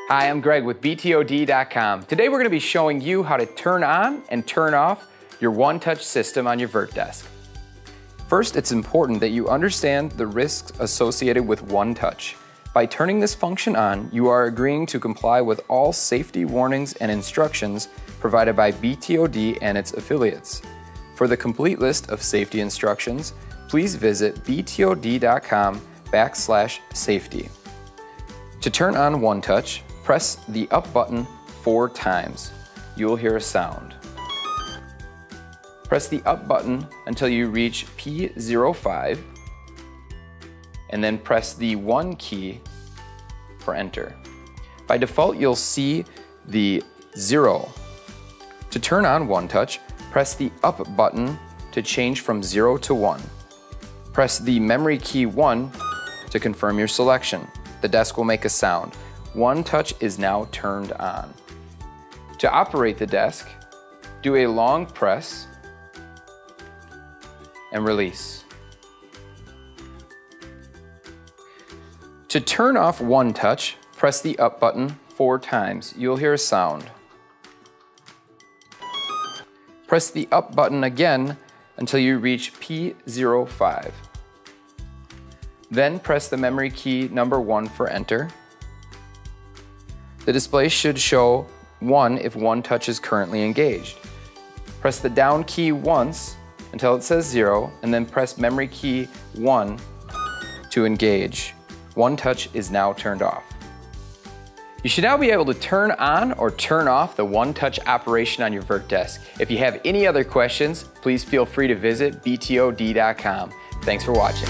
Hi, I'm Greg with VertDesk.com. Today we're going to be showing you how to turn on and turn off your one-touch system on your VertDesk. First, it's important that you understand the risks associated with one-touch. By turning this function on, you are agreeing to comply with all safety warnings and instructions provided by VertDesk and its affiliates. For the complete list of safety instructions, please visit VertDesk.com/safety. To turn on one-touch, press the up button 4 times. You will hear a sound. Press the up button until you reach P05, and then press the 1 key for enter. By default, you'll see the 0. To turn on one-touch, press the up button to change from 0 to 1. Press the memory key 1 to confirm your selection. The desk will make a sound. One-touch is now turned on. To operate the desk, do a long press and release. To turn off one-touch, press the up button 4 times. You'll hear a sound. Press the up button again until you reach P05. Then press the memory key number 1 for enter. The display should show 1 if one-touch is currently engaged. Press the down key once until it says 0, and then press memory key 1 to engage. One-touch is now turned off. You should now be able to turn on or turn off the one-touch operation on your VertDesk. If you have any other questions, please feel free to visit VertDesk.com. Thanks for watching.